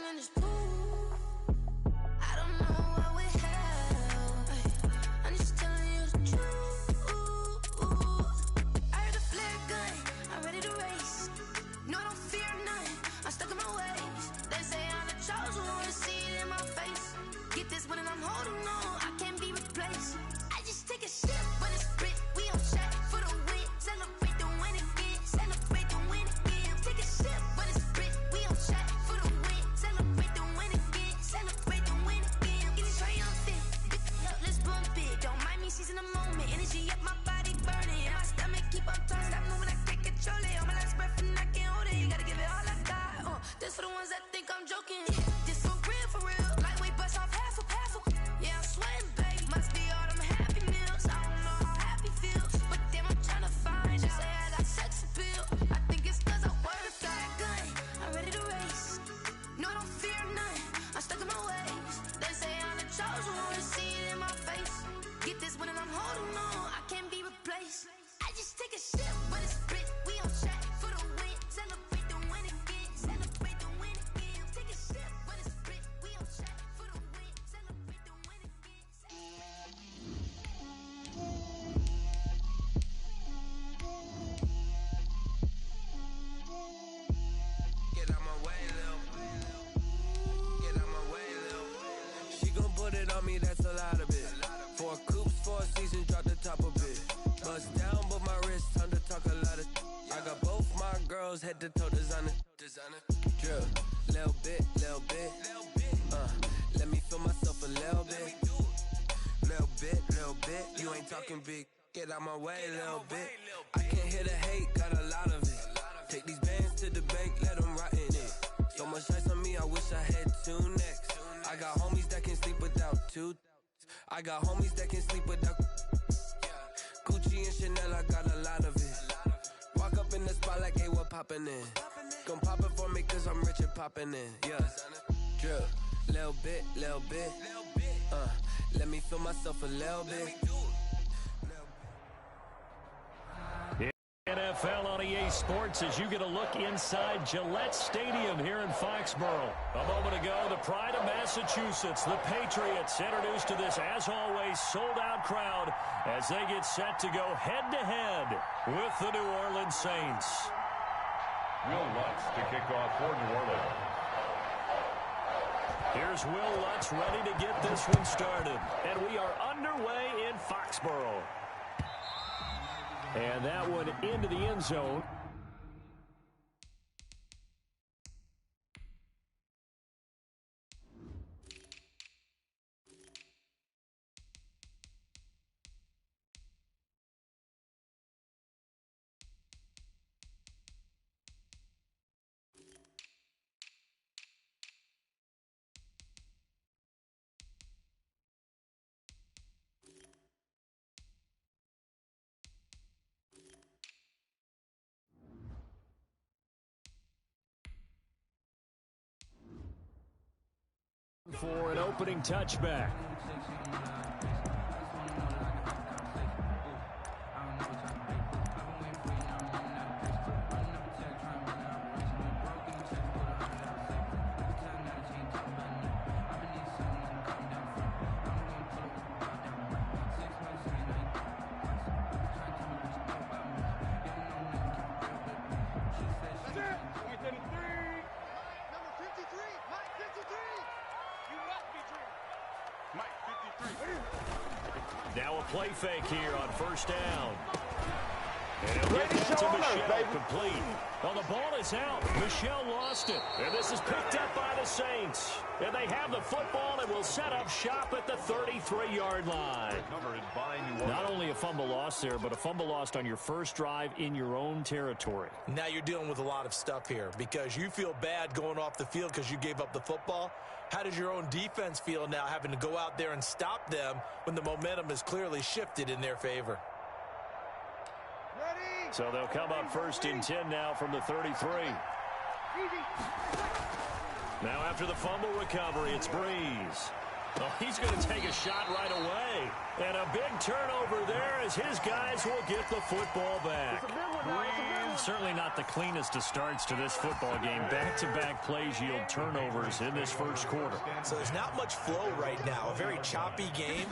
in this pool. I don't know what we have. I'm just telling you the truth. I heard the flare gun, I'm ready to race. No, I don't fear none, I'm stuck in my ways. They say I'm the chosen one, to see it in my face. Get this one and I'm holding on, I can't be replaced. I just take a sip, but it's split, we on track for the win. Celebrate the win again, celebrate the win again. Take a sip, but it's split, we on track for the win. Celebrate the win again, celebrate the win again. Get it triumphant, up, let's bump it. Don't mind me seizing the moment, energy up, my body burning. And my stomach keep on turning, stop moving, I can't control it. On my last breath and I can't hold it, you gotta give it all I got. This for the ones that think I'm joking. This for real, lightweight bust off half a. Yeah, I'm sweating, baby, must be all them happy meals. I don't know how happy feels, but damn, I'm trying to find out. Say I got sex appeal, I think it's cause I work. Got a gun, I'm ready to race. No, I don't fear none, I'm stuck in my ways. They say I'm the chosen one, to see it in my face. Get this one and I'm holding on, I can't be replaced. I just take a sip, but it's split, we on track for the win. Celebrate the win again, celebrate the win again. Take a sip, but it's split, we on track for the win. Celebrate the win again. Get out my way, Lil. Get out my way, Lil. She gon' put it on me, that's a lot of it. 4 coops, 4 seasons, drop the top a bit. Bust down, but my wrist, time to talk a lot of. I got both my girls head to toe designer. Drill, little bit. Let me feel myself a little bit. Little bit. You ain't talking big. Get out my way, little bit. I can't hear the hate, got a lot of it. Take these bands to the bank, let them rot in it. So much ice on me, I wish I had 2 necks. I got homies that can sleep without 2. I got homies that can sleep without Gucci and Chanel, I got a lot of it. Walk up in the spot like, hey, what poppin' in? Gon' pop it for me cause I'm rich and poppin' in, yeah. Drill, little bit. Let me feel myself a little bit. NFL on EA Sports as you get a look inside Gillette Stadium here in Foxborough. A moment ago, the pride of Massachusetts, the Patriots, introduced to this, as always, sold-out crowd as they get set to go head-to-head with the New Orleans Saints. Will Lutz to kick off for New Orleans. Here's Will Lutz ready to get this one started. And we are underway in Foxborough. And that one into the end zone. For an opening touchback. Now a play fake here on first down. And he'll get that to Michelle, complete. Well, the ball is out. Michelle lost it. And this is picked up by the Saints. And they have the football and will set up shop at the 33-yard line. Not only a fumble lost there, but a fumble lost on your first drive in your own territory. Now you're dealing with a lot of stuff here because you feel bad going off the field because you gave up the football. How does your own defense feel now having to go out there and stop them when the momentum is clearly shifted in their favor? So they'll come up first and 10 now from the 33. Now after the fumble recovery, it's Breeze. Oh, he's going to take a shot right away. And a big turnover there as his guys will get the football back. Certainly not the cleanest of starts to this football game. Back-to-back plays yield turnovers in this first quarter. So there's not much flow right now. A very choppy game.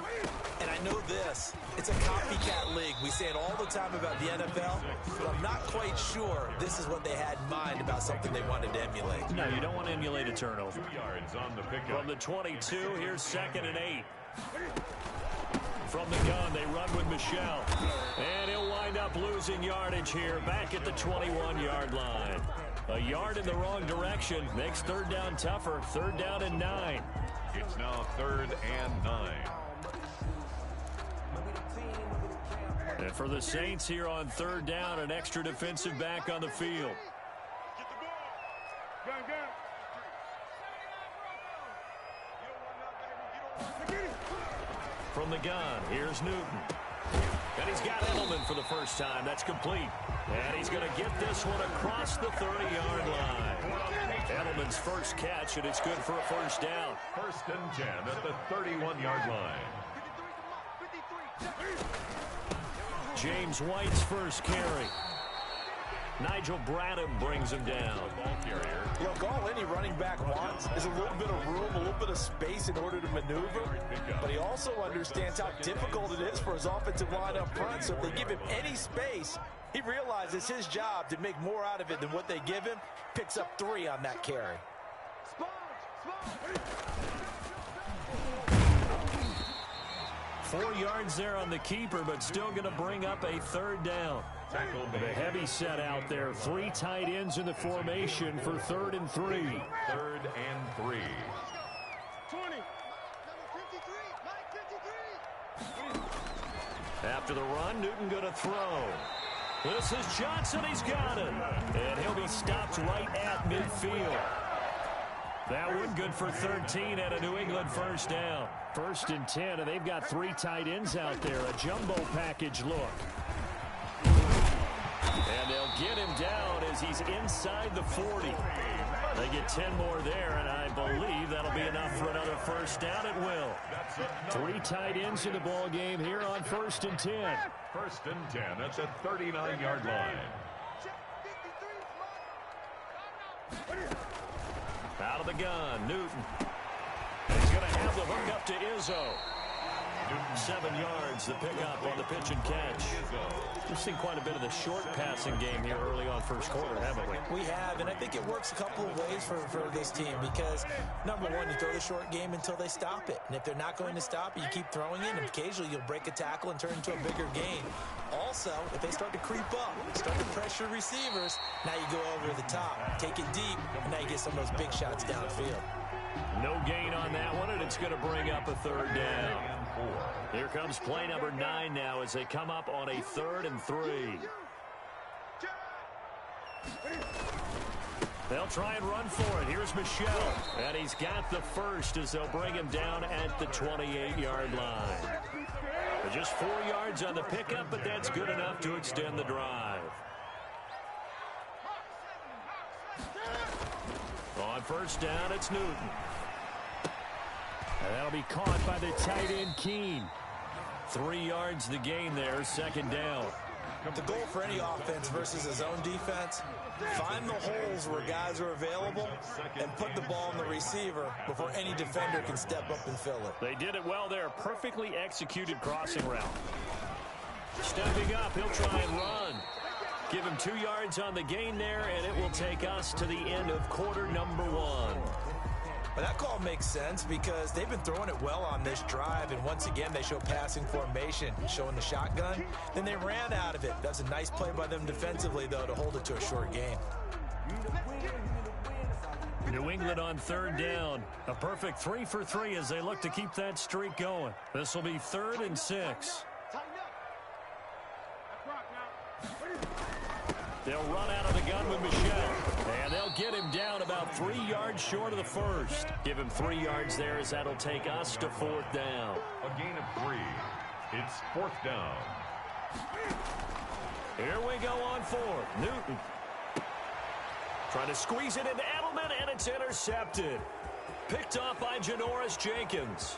And I know this. It's a copycat league. We say it all the time about the NFL, but I'm not quite sure this is what they had in mind about something they wanted to emulate. No, you don't want to emulate a turnover. 2 yards on the pickup. From the 22, here's 2nd and 8. From the gun, they run with Michel. And he'll wind up losing yardage here back at the 21-yard line. A yard in the wrong direction makes 3rd down tougher. 3rd down and 9. It's now 3rd and 9. And for the Saints here on 3rd down, an extra defensive back on the field. From the gun, here's Newton. And he's got Edelman for the first time. That's complete. And he's going to get this one across the 30-yard line. Edelman's first catch, and it's good for a first down. 1st and 10 at the 31-yard line. James White's first carry. Nigel Bradham brings him down. Look, all any running back wants is a little bit of room, a little bit of space in order to maneuver. But he also understands how difficult it is for his offensive line up front. So if they give him any space, he realizes his job to make more out of it than what they give him. Picks up 3 on that carry. 4 yards there on the keeper, but still going to bring up a 3rd down. The heavy set out there. 3 tight ends in the formation for 3rd and 3. 3rd and 3. 20. After the run, Newton going to throw. This is Johnson. He's got it. And he'll be stopped right at midfield. That one good for 13 and a New England first down. 1st and 10, and they've got 3 tight ends out there. A jumbo package look. And they'll get him down as he's inside the 40. They get 10 more there, and I believe that'll be enough for another first down. It will. 3 tight ends in the ball game here on 1st and 10. 1st and 10 at the 39-yard line. Out of the gun, Newton. And he's going to have the hook up to Izzo. 7 yards, the pickup on the pitch and catch. We've seen quite a bit of the short passing game here early on first quarter, haven't we? We have, and I think it works a couple of ways for this team because, number one, you throw the short game until they stop it. And if they're not going to stop it, you keep throwing it, and occasionally you'll break a tackle and turn into a bigger gain. Also, if they start to creep up, start to pressure receivers, now you go over the top, take it deep, and now you get some of those big shots downfield. No gain on that one, and it's going to bring up a 3rd down. Here comes play number 9 now as they come up on a 3rd and 3. They'll try and run for it. Here's Michel, and he's got the first as they'll bring him down at the 28-yard line. Just 4 yards on the pickup, but that's good enough to extend the drive. On first down, it's Newton. And that'll be caught by the tight end, Keene. 3 yards the gain there, 2nd down. The goal for any offense versus his own defense, find the holes where guys are available and put the ball in the receiver before any defender can step up and fill it. They did it well there. Perfectly executed crossing route. Stepping up, he'll try and run. Give him 2 yards on the gain there, and it will take us to the end of quarter number 1. But that call makes sense because they've been throwing it well on this drive, and once again they show passing formation, showing the shotgun. Then they ran out of it. That's a nice play by them defensively, though, to hold it to a short gain. New England on 3rd down. A perfect 3 for 3 as they look to keep that streak going. This will be 3rd and 6. They'll run out of the gun with Michel. And they'll get him down about 3 yards short of the first. Give him 3 yards there as that'll take us to 4th down. A gain of 3. It's 4th down. Here we go on 4th. Newton. Trying to squeeze it into Edelman, and it's intercepted. Picked off by Janoris Jenkins.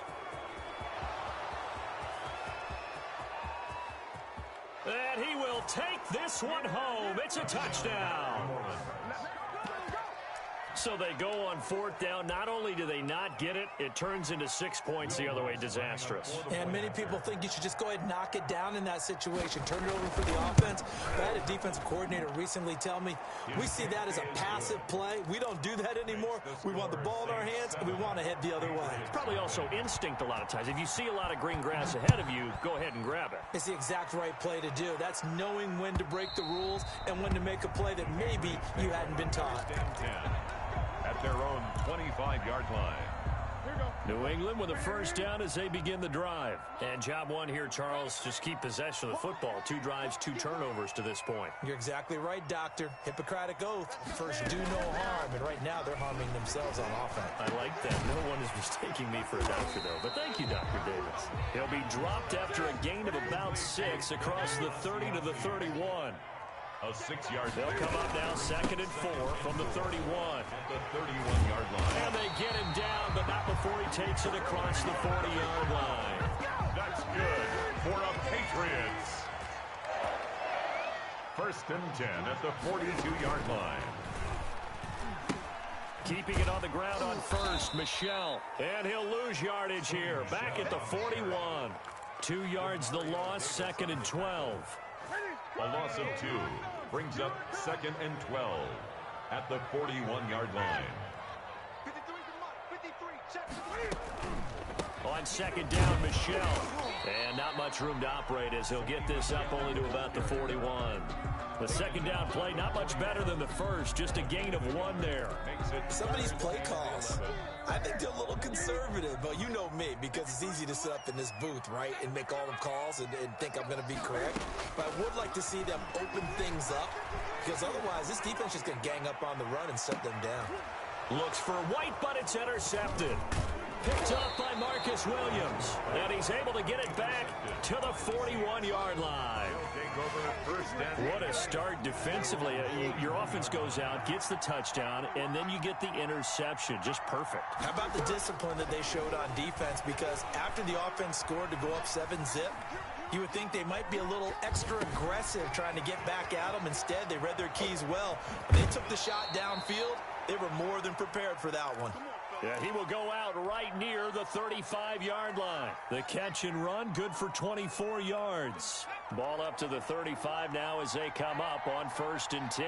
And he will take this one home. It's a touchdown. So they go on 4th down. Not only do they not get it, it turns into 6 points the other way. Disastrous. And many people think you should just go ahead and knock it down in that situation. Turn it over for the offense. But I had a defensive coordinator recently tell me, we see that as a passive play. We don't do that anymore. We want the ball in our hands, and we want to head the other way. It's probably also instinct a lot of times. If you see a lot of green grass ahead of you, go ahead and grab it. It's the exact right play to do. That's knowing when to break the rules and when to make a play that maybe you hadn't been taught. At their own 25-yard line. New England with a first down as they begin the drive. And job one here, Charles, just keep possession of the football. 2 drives, 2 turnovers to this point. You're exactly right, Doctor. Hippocratic oath. First, do no harm. And right now, they're harming themselves on offense. I like that. No one is mistaking me for a doctor, though. But thank you, Dr. Davis. He'll be dropped after a gain of about 6 across the 30 to the 31. A 6-yard. They'll come up now 2nd and 4 from the 31. At the 31-yard line. And they get him down, but not before he takes it across the 40-yard line. That's good for the Patriots. 1st and 10 at the 42-yard line. Keeping it on the ground on first, Michel. And he'll lose yardage here. Back at the 41. 2 yards the loss, 2nd and 12. A loss of 2 brings up 2nd and 12 at the 41-yard line. On 2nd down, Michel. And not much room to operate as he'll get this up only to about the 41. The 2nd down play, not much better than the first. Just a gain of 1 there. Some of these play calls, I think they're a little conservative, but you know me, because it's easy to sit up in this booth, right, and make all the calls and think I'm going to be correct. But I would like to see them open things up, because otherwise this defense is going to gang up on the run and shut them down. Looks for White, but it's intercepted. Picked up by Marcus Williams. And he's able to get it back to the 41-yard line. What a start defensively. Your offense goes out, gets the touchdown, and then you get the interception. Just perfect. How about the discipline that they showed on defense? Because after the offense scored to go up 7-zip, you would think they might be a little extra aggressive trying to get back at them. Instead, they read their keys well. When they took the shot downfield, they were more than prepared for that one. Yeah, he will go out right near the 35-yard line. The catch and run, good for 24 yards. Ball up to the 35 now as they come up on 1st and 10.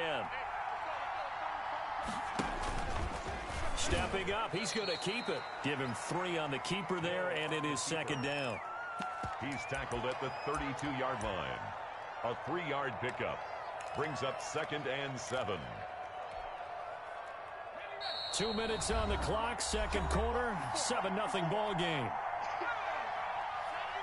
Stepping up, he's going to keep it. Give him 3 on the keeper there, and it is 2nd down. He's tackled at the 32-yard line. A 3-yard pickup brings up 2nd and 7. 2 minutes on the clock, 2nd quarter, 7-0 ball game.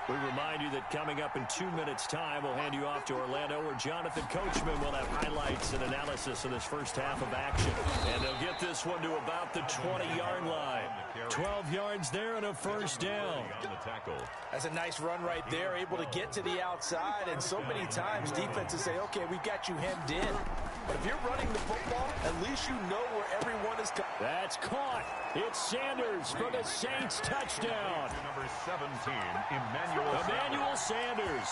We remind you that coming up in 2 minutes' time, we'll hand you off to Orlando, where Jonathan Coachman will have highlights and analysis of this first half of action. And they'll get this one to about the 20-yard line. 12 yards there and a first down. That's a nice run right there, able to get to the outside. And so many times defenses say, okay, we got you hemmed in. But if you're running the football, at least you know where everyone is coming. That's caught. It's Sanders for the Saints touchdown. Number 17, Emmanuel Sanders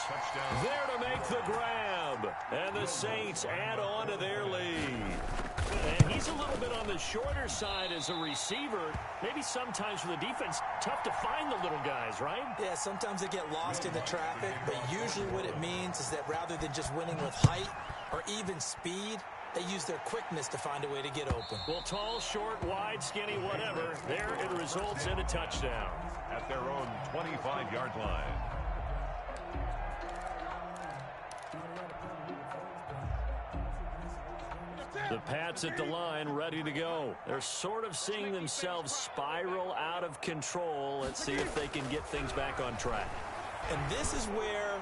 there to make the grab. And the Saints add on to their lead. And he's a little bit on the shorter side as a receiver. Maybe sometimes for the defense, tough to find the little guys, right? Yeah, sometimes they get lost in the traffic, but usually what it means is that rather than just winning with height or even speed, they use their quickness to find a way to get open. Well, tall, short, wide, skinny, whatever, there it results in a touchdown. At their own 25-yard line. The Pats at the line, ready to go. They're sort of seeing themselves spiral out of control. Let's see if they can get things back on track. And this is where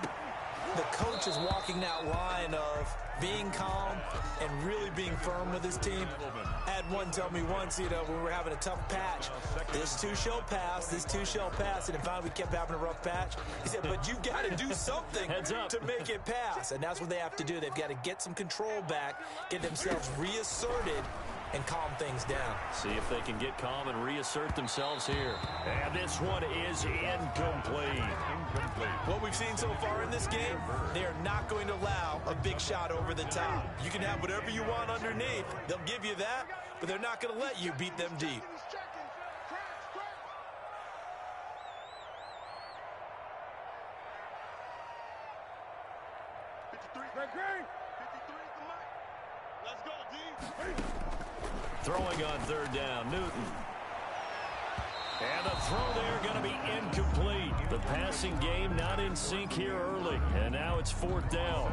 the coach is walking that line of being calm and really being firm with his team. I had one tell me once, when we were having a tough patch, this too shall pass, this too shall pass, and finally we kept having a rough patch. He said, but you got to do something to make it pass, and that's what they have to do. They've got to get some control back, get themselves reasserted, and calm things down. See if they can get calm and reassert themselves here. And this one is incomplete. What we've seen so far in this game, they are not going to allow a big shot over the top. You can have whatever you want underneath. They'll give you that, but they're not going to let you beat them deep. Throwing on third down, Newton. And the throw there going to be incomplete. The passing game not in sync here early. And now it's fourth down.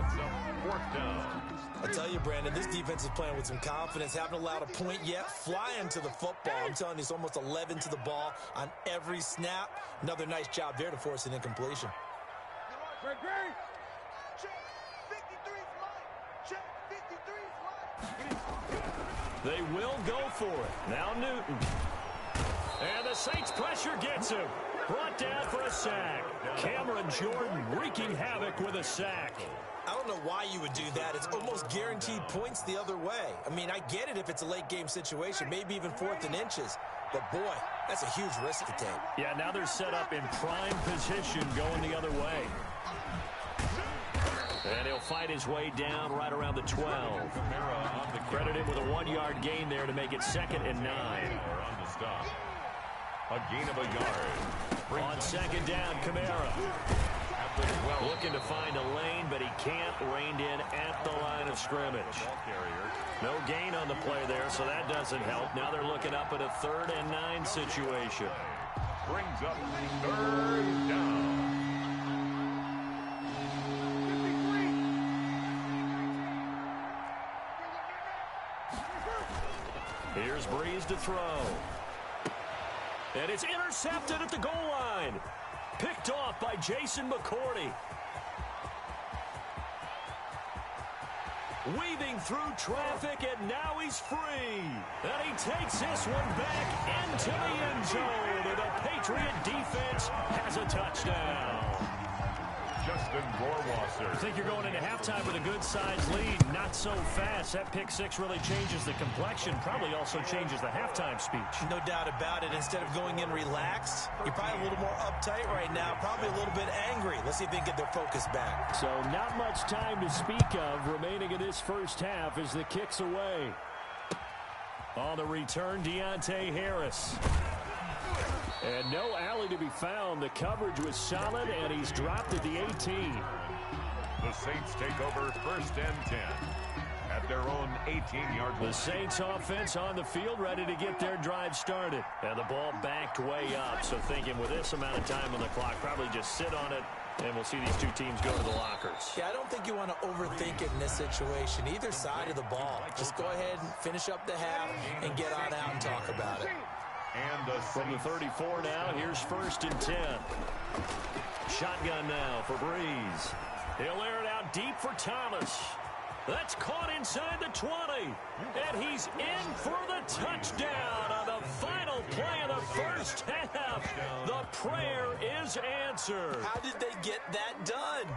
I tell you, Brandon, this defense is playing with some confidence. Haven't allowed a point yet. Flying to the football. I'm telling you, it's almost 11 to the ball on every snap. Another nice job there to force an incompletion. They will go for it. Now Newton. And the Saints pressure gets him. Brought down for a sack. Cameron Jordan wreaking havoc with a sack. I don't know why you would do that. It's almost guaranteed points the other way. I mean, I get it if it's a late game situation, maybe even 4th and inches. But, boy, that's a huge risk to take. Yeah, now they're set up in prime position going the other way. And he'll fight his way down right around the 12. Credit him with a 1-yard gain there to make it 2nd and 9. A gain of a yard. On 2nd down, Kamara. Looking to find a lane, but he can't. Reined in at the line of scrimmage. No gain on the play there, so that doesn't help. Now they're looking up at a 3rd and 9 situation. Brings up 3rd down. Here's Breeze to throw. And it's intercepted at the goal line. Picked off by Jason McCourty. Weaving through traffic, and now he's free. And he takes this one back into the end zone. And the Patriot defense has a touchdown. Justin Rohrwasser. I think you're going into halftime with a good-sized lead. Not so fast. That pick six really changes the complexion. Probably also changes the halftime speech. No doubt about it. Instead of going in relaxed, you're probably a little more uptight right now. Probably a little bit angry. Let's see if they can get their focus back. So not much time to speak of remaining in this first half as the kick's away. On the return, Deontay Harris. And no alley to be found. The coverage was solid, and he's dropped at the 18. The Saints take over 1st and 10 at their own 18-yard line. The Saints offense on the field, ready to get their drive started. And the ball backed way up, so thinking with this amount of time on the clock, probably just sit on it, and we'll see these two teams go to the lockers. Yeah, I don't think you want to overthink it in this situation. Either side of the ball. Just go ahead and finish up the half and get on out and talk about it. And from the 34 now, here's 1st and 10. Shotgun now for Breeze. He'll air it out deep for Thomas. That's caught inside the 20. And he's in for the touchdown on the final play of the first half. The prayer is answered. How did they get that done?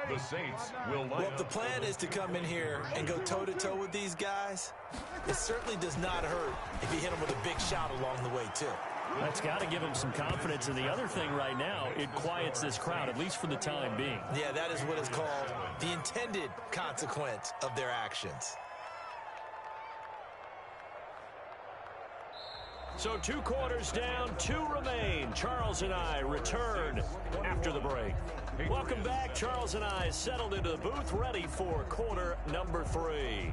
The Saints will line well, if the plan is to come in here and go toe-to-toe with these guys, it certainly does not hurt if you hit them with a big shot along the way, too. That's got to give him some confidence. And the other thing right now, it quiets this crowd, at least for the time being. Yeah, that is what is called the intended consequence of their actions. So 2 quarters down, 2 remain. Charles and I return after the break. Welcome back. Charles and I settled into the booth, ready for quarter number 3.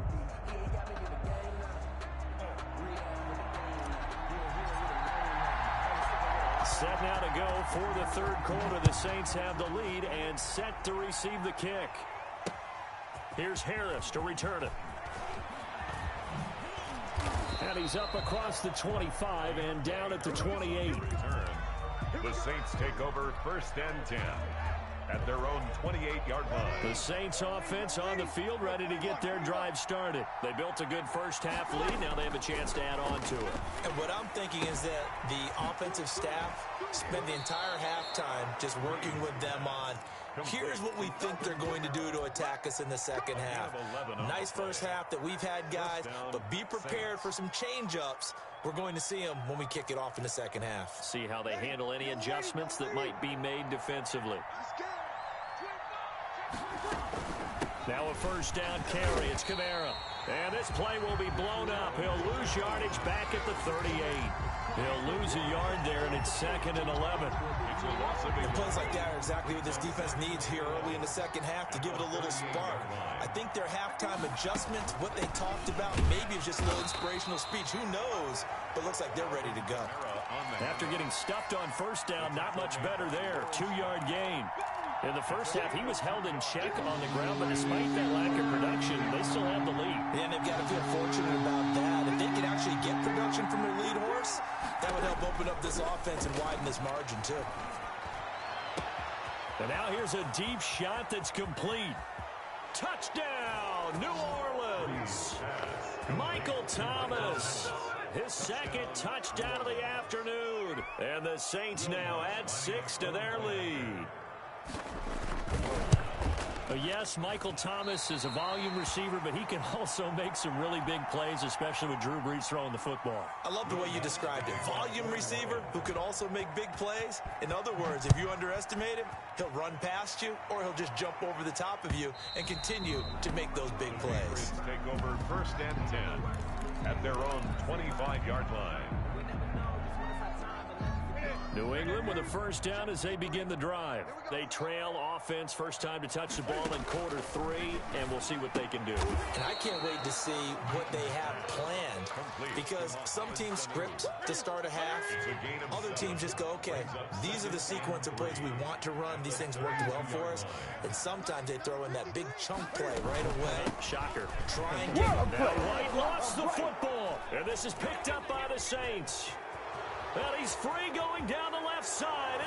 Set now to go for the 3rd quarter. The Saints have the lead and set to receive the kick. Here's Harris to return it. And he's up across the 25 and down at the 28. The Saints take over 1st and 10 at their own 28-yard line. The Saints offense on the field, ready to get their drive started. They built a good first half lead. Now they have a chance to add on to it. And what I'm thinking is that the offensive staff spent the entire halftime just working with them on, here's what we think they're going to do to attack attack us in the second half. Nice first half that we've had, guys, but be prepared for some change-ups. We're going to see them when we kick it off in the second half. See how they handle any adjustments that might be made defensively. Now a first down carry. It's Kamara. And this play will be blown up. He'll lose yardage back at the 38. He'll lose a yard there, and it's 2nd and 11. And plays like that are exactly what this defense needs here early in the second half to give it a little spark. I think their halftime adjustments, what they talked about, maybe it's just a little inspirational speech. Who knows? But looks like they're ready to go. After getting stuffed on first down, not much better there. 2-yard gain. In the first half, he was held in check on the ground, but despite that lack of production, they still have the lead. Yeah, and they've got to feel fortunate about that. If they could actually get production from their lead horse, that would help open up this offense and widen this margin, too. And now here's a deep shot that's complete. Touchdown, New Orleans. Michael Thomas, his second touchdown of the afternoon. And the Saints now add 6 to their lead. Yes, Michael Thomas is a volume receiver, but he can also make some really big plays, especially with Drew Brees throwing the football. I love the way you described it. Volume receiver who can also make big plays. In other words, if you underestimate him, he'll run past you or he'll just jump over the top of you and continue to make those big plays. Take over 1st and 10 at their own 25-yard line. New England with a first down as they begin the drive. They trail offense, first time to touch the ball in quarter 3, and we'll see what they can do. And I can't wait to see what they have planned, because some teams script to start a half. Other teams just go, okay, these are the sequence of plays we want to run. These things worked well for us. And sometimes they throw in that big chunk play right away. Shocker. Try and get it. Now White lost the football, and this is picked up by the Saints. Well, he's free going down the left side.